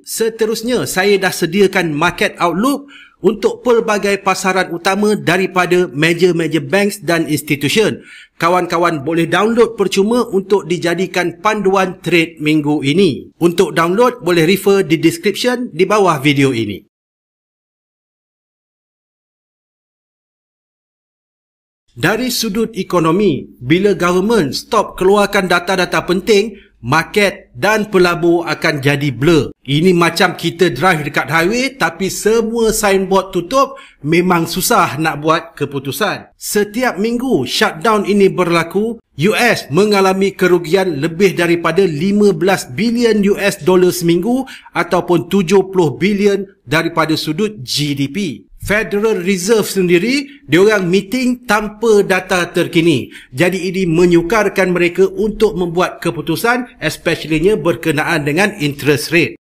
Seterusnya, saya dah sediakan market outlook untuk pelbagai pasaran utama daripada meja-meja banks dan institution. Kawan-kawan boleh download percuma untuk dijadikan panduan trade minggu ini. Untuk download, boleh refer di description di bawah video ini. Dari sudut ekonomi, bila government stop keluarkan data-data penting, market dan pelabur akan jadi blur. Ini macam kita drive dekat highway tapi semua signboard tutup, memang susah nak buat keputusan. Setiap minggu shutdown ini berlaku, US mengalami kerugian lebih daripada 15 bilion US dollar seminggu ataupun 70 bilion daripada sudut GDP. Federal Reserve sendiri, diorang meeting tanpa data terkini. Jadi ini menyukarkan mereka untuk membuat keputusan, especially-nya berkenaan dengan interest rate.